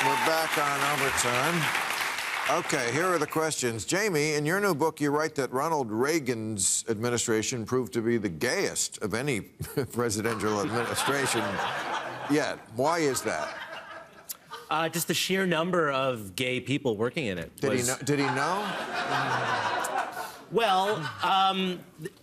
We're back on Overtime. Okay, here are the questions. Jamie, in your new book, you write that Ronald Reagan's administration proved to be the gayest of any presidential administration yet. Why is that? Just the sheer number of gay people working in it. Did he know? Well,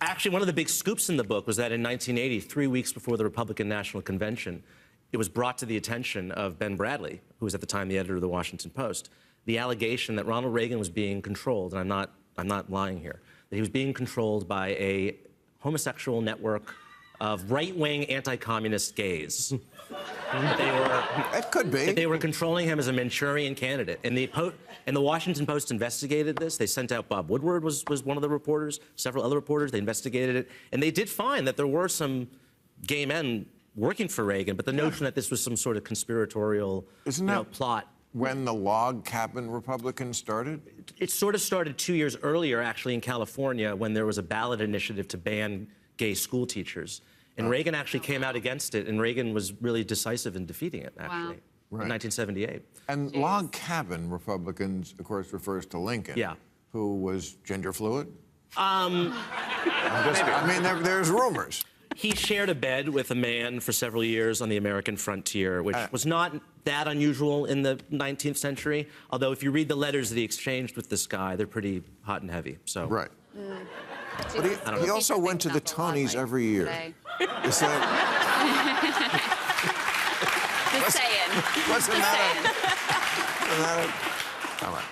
actually, one of the big scoops in the book was that in 1980, 3 weeks before the Republican National Convention, it was brought to the attention of Ben Bradley, who was at the time the editor of the Washington Post, the allegation that Ronald Reagan was being controlled, and I'm not lying here, that he was being controlled by a homosexual network of right-wing anti-communist gays. It could be. That they were controlling him as a Manchurian candidate. And the Washington Post investigated this. They sent out Bob Woodward was one of the reporters, several other reporters. They investigated it. And they did find that there were some gay men working for Reagan, but the notion that this was some sort of conspiratorial plot. When the log cabin Republicans started? It sort of started 2 years earlier, actually, in California, when there was a ballot initiative to ban gay school teachers. And Reagan actually came out against it, and Reagan was really decisive in defeating it, actually, in 1978. And log cabin Republicans, of course, refers to Lincoln, who was gender fluid? I mean, there's rumors. He shared a bed with a man for several years on the American frontier, which was not that unusual in the 19th century. Although if you read the letters that he exchanged with this guy, they're pretty hot and heavy. So. Right. But he also went to the Tonys every year. Is that... Just saying. Wasn't that all right.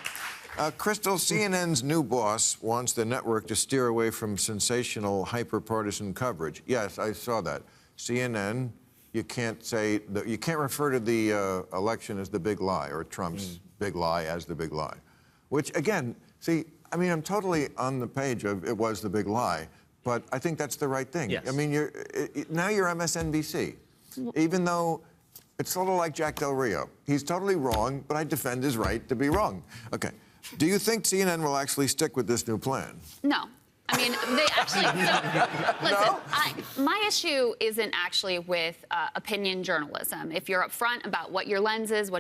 Krystal, CNN's new boss wants the network to steer away from sensational, hyper-partisan coverage. Yes, I saw that. CNN, you can't refer to the election as the big lie, or Trump's big lie as the big lie. Which, again, see, I mean, I'm totally on the page of it was the big lie, but I think that's the right thing. Yes. I mean, now you're MSNBC, even though it's sort of like Jack Del Rio. He's totally wrong, but I defend his right to be wrong. Okay. Do you think CNN will actually stick with this new plan? No. I mean, they actually... listen, my issue isn't actually with opinion journalism. If you're upfront about what your lens is,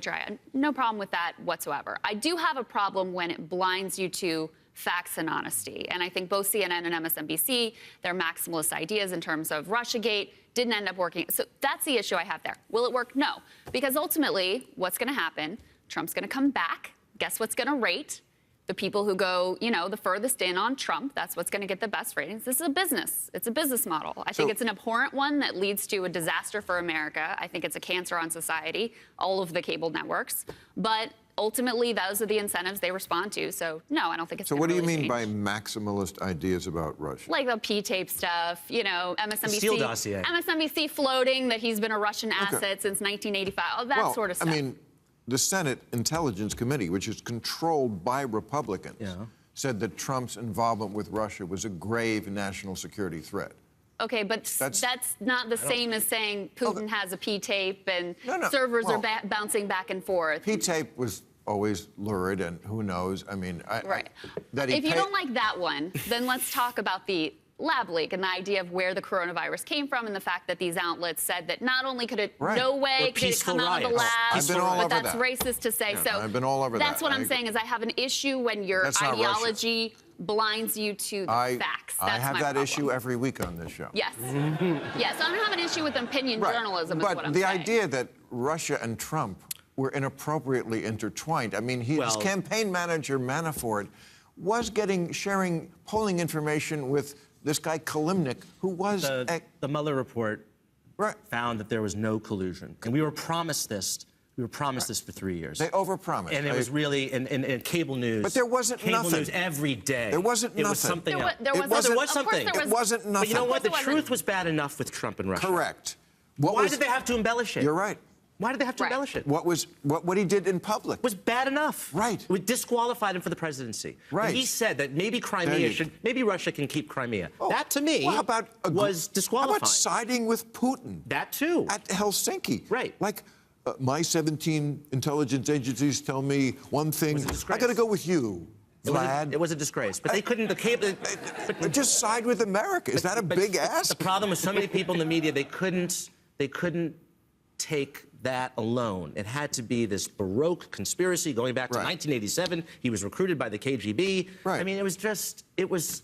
no problem with that whatsoever. I do have a problem when it blinds you to facts and honesty. And I think both CNN and MSNBC, their maximalist ideas in terms of Russiagate didn't end up working. So that's the issue I have there. Will it work? No. Because ultimately, what's going to happen? Trump's going to come back. Guess what's going to rate? The people who go, the furthest in on Trump, that's what's going to get the best ratings. This is a business. It's a business model. I think it's an abhorrent one that leads to a disaster for America. I think it's a cancer on society, all of the cable networks. But ultimately, those are the incentives they respond to. So, no, I don't think it's So what do you mean by maximalist ideas about Russia? Like the P-tape stuff, MSNBC. Steele dossier. MSNBC floating that he's been a Russian asset since 1985, that sort of stuff. I mean, the Senate Intelligence Committee, which is controlled by Republicans, said that Trump's involvement with Russia was a grave national security threat. Okay, but that's not the same as saying Putin has a P-tape and servers are bouncing back and forth. P-tape was always lurid, and who knows? I mean, if you don't like that one, then let's talk about the lab leak and the idea of where the coronavirus came from and the fact that these outlets said that not only could it, no way could it come out of the lab, but that's racist to say. So I've been all over that. That's what I'm saying is I have an issue when your ideology blinds you to the facts. I have that issue every week on this show. Yes. Yes, I don't have an issue with opinion journalism is what I'm saying. But the idea that Russia and Trump were inappropriately intertwined, I mean, his campaign manager, Manafort, was sharing polling information with this guy Kalimnik, who was... The Mueller report found that there was no collusion. And we were promised this. We were promised this for 3 years. They overpromised. And it was really in cable news. But there wasn't nothing. Cable news every day. There wasn't nothing. It was something else. There was something. It wasn't nothing. But you know what? The truth was bad enough with Trump and Russia. Correct. Why did they have to embellish it? You're right. Why did they have to embellish it? What he did in public was bad enough. Right. We disqualified him for the presidency. Right. When he said that maybe maybe Russia can keep Crimea. That to me was disqualifying. How about siding with Putin? That too. At Helsinki. Right. Like, my 17 intelligence agencies tell me one thing. I got to go with you. Vlad. It was a disgrace, but they couldn't. Just side with America. Is that a big ask? The problem with so many people in the media, they couldn't take that alone. It had to be this Baroque conspiracy going back to 1987. He was recruited by the KGB. Right. I mean, it was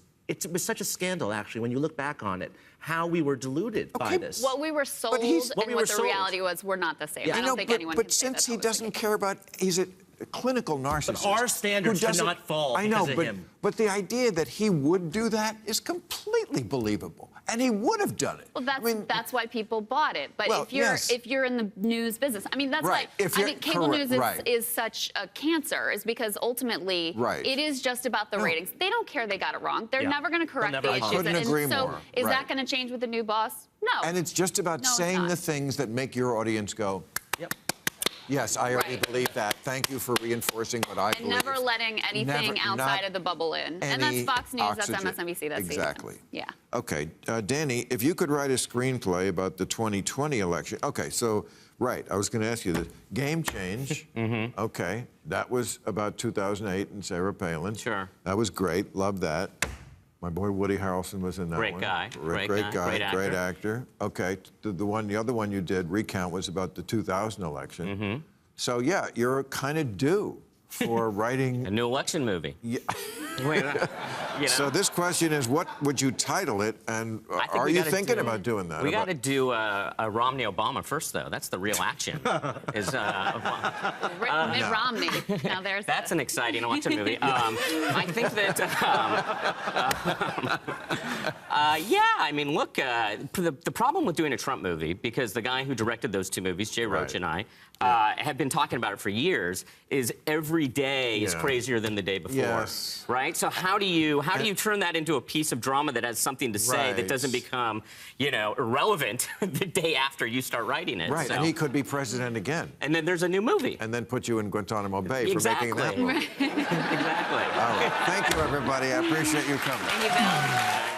such a scandal, actually, when you look back on it, how we were deluded by this. What we were sold and what the reality was were not the same. Yeah. I don't think anyone but can say since that's he always doesn't care about, he's a clinical narcissist. But our standards who doesn't- cannot fall I know, because of but, him. But the idea that he would do that is completely believable, and he would have done it. Well, that's, I mean, that's why people bought it. But well, if you're in the news business, I mean, that's Right. why If I you're- think cable correct, news right. is such a cancer, is because ultimately it is just about the ratings. They don't care they got it wrong. They're never going to correct the issues. couldn't agree and so more. is Right. that going to change with the new boss? No. And it's just about No, it's saying not. the things that make your audience go, Yep. yes, I already Right. believe that. Thank you for reinforcing what I And believe. never letting anything Never- outside not of the bubble in. And any that's Fox News, oxygen. that's MSNBC, that's Exactly. CNN. Yeah. Okay, Danny, if you could write a screenplay about the 2020 election. Okay, so, I was going to ask you this. Game Change. Okay, that was about 2008 and Sarah Palin. Sure. That was great. Love that. My boy Woody Harrelson was in that Great one. guy. Great guy. Great actor. Okay, the other one you did, Recount, was about the 2000 election. So yeah, you're kind of due for writing A new election movie. Yeah. Wait, you know, So this question is, what would you title it, and I think are we you gotta thinking do- about doing that? We got to do a Romney-Obama first, though. That's the real action. Is Mitt Romney. Now there's That's an exciting election movie. I think that, yeah, I mean, look, the problem with doing a Trump movie, because the guy who directed those two movies, Jay Roach and I, have been talking about it for years, is every day is crazier than the day before. Yes. Right? So how do you turn that into a piece of drama that has something to say that doesn't become, irrelevant the day after you start writing it? Right, So- and he could be president again, And then there's a new movie. and then put you in Guantanamo Bay for making that Exactly. movie. Exactly. All right. Thank you, everybody. I appreciate you coming. Thank you, Bill.